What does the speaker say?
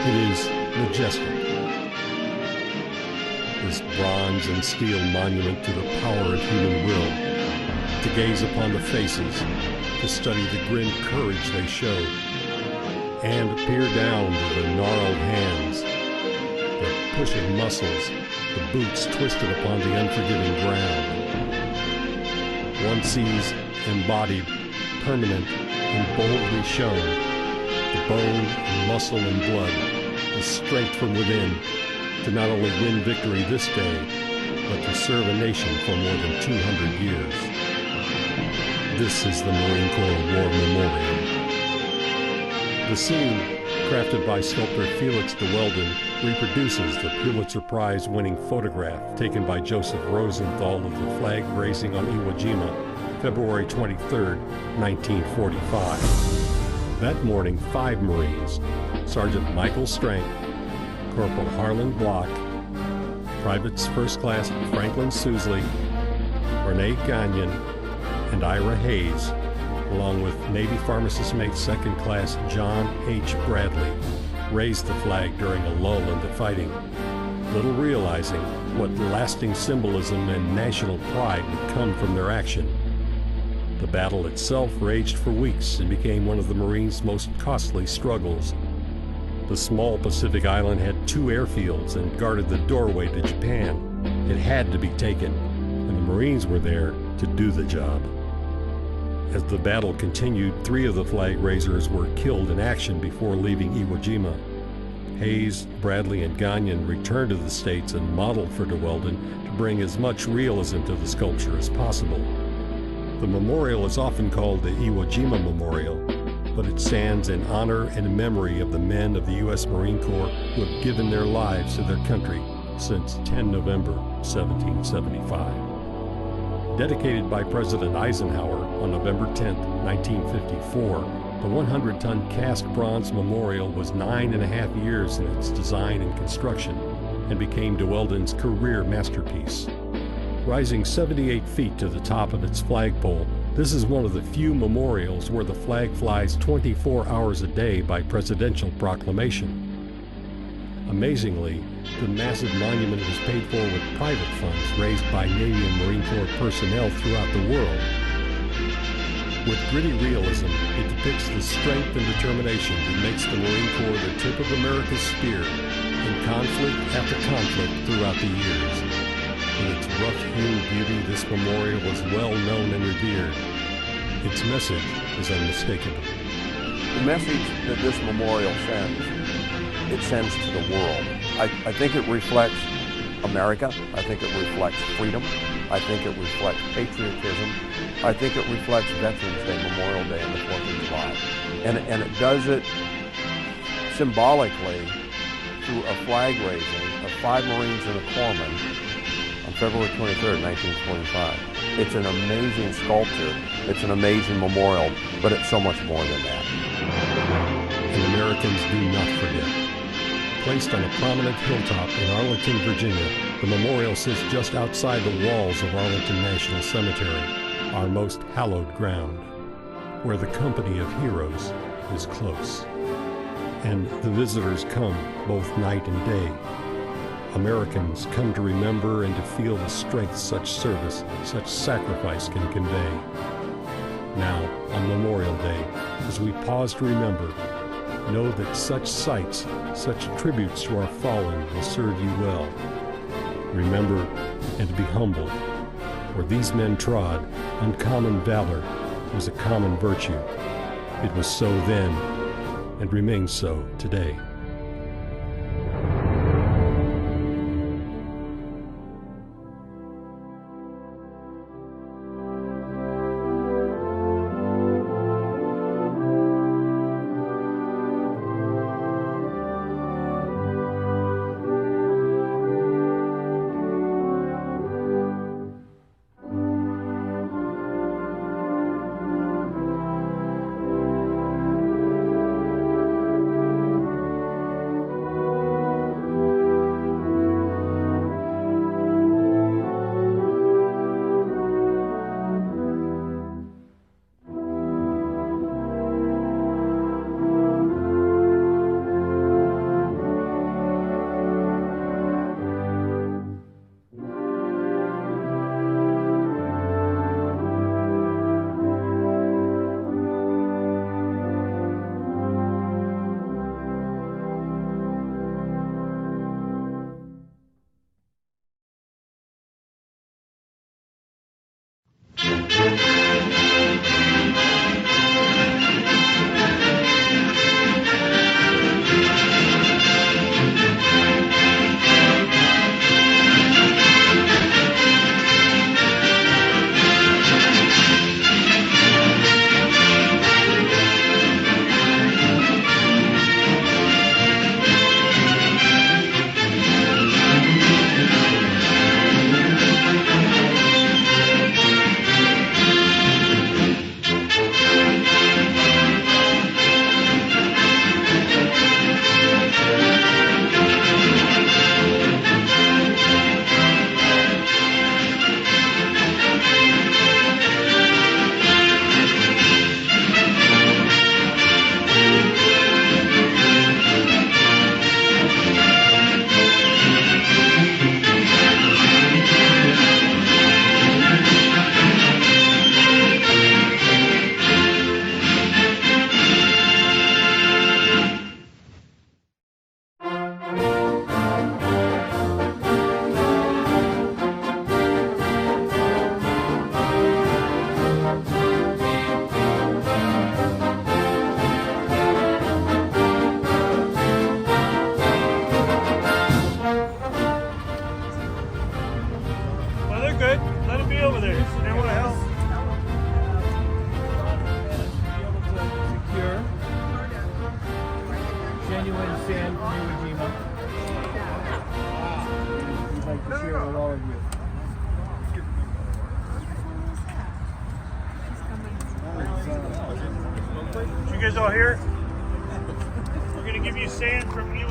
It is majestic. This bronze and steel monument to the power of human will, to gaze upon the faces, to study the grim courage they show, and peer down to the gnarled hands, the pushing muscles, the boots twisted upon the unforgiving ground. One sees embodied, permanent, and boldly shown the bone and muscle and blood, the strength from within, to not only win victory this day, but to serve a nation for more than 200 years. This is the Marine Corps War Memorial. The scene, crafted by sculptor Felix de Weldon, reproduces the Pulitzer Prize-winning photograph taken by Joseph Rosenthal of the flag raising on Iwo Jima, February 23, 1945. That morning, 5 Marines, Sergeant Michael Strank, Corporal Harlan Block, Privates First Class Franklin Sousley, Renee Gagnon, and Ira Hayes, along with Navy Pharmacist Mate Second Class John H. Bradley, raised the flag during a lull in the fighting, little realizing what lasting symbolism and national pride would come from their action. The battle itself raged for weeks and became one of the Marines' most costly struggles. The small Pacific island had 2 airfields and guarded the doorway to Japan. It had to be taken, and the Marines were there to do the job. As the battle continued, 3 of the flag raisers were killed in action before leaving Iwo Jima. Hayes, Bradley, and Gagnon returned to the States and modeled for de Weldon to bring as much realism to the sculpture as possible. The memorial is often called the Iwo Jima Memorial, but it stands in honor and memory of the men of the U.S. Marine Corps who have given their lives to their country since 10 November 1775. Dedicated by President Eisenhower on November 10, 1954, the 100-ton cast bronze memorial was 9.5 years in its design and construction and became de Weldon's career masterpiece. Rising 78 feet to the top of its flagpole, this is one of the few memorials where the flag flies 24 hours a day by presidential proclamation. Amazingly, the massive monument was paid for with private funds raised by Navy and Marine Corps personnel throughout the world. With gritty realism, it depicts the strength and determination that makes the Marine Corps the tip of America's spear in conflict after conflict throughout the years. With its rough-hewn beauty, this memorial is well known and revered. Its message is unmistakable. The message that this memorial sends, it sends to the world. I think it reflects America. I think it reflects freedom. I think it reflects patriotism. I think it reflects Veterans Day, Memorial Day, and the 4th of July. And it does it symbolically through a flag raising of 5 Marines and a corpsman on February 23rd, 1945. It's an amazing sculpture. It's an amazing memorial, but it's so much more than that. And Americans do not forget. Placed on a prominent hilltop in Arlington, Virginia, the memorial sits just outside the walls of Arlington National Cemetery, our most hallowed ground, where the company of heroes is close. And the visitors come both night and day. Americans come to remember and to feel the strength such service, such sacrifice can convey. Now, on Memorial Day, as we pause to remember, know that such sights, such tributes to our fallen will serve you well. Remember and to be humble. Where these men trod, uncommon valor was a common virtue. It was so then, and remains so today. You guys all here? We're going to give you sand from Eli.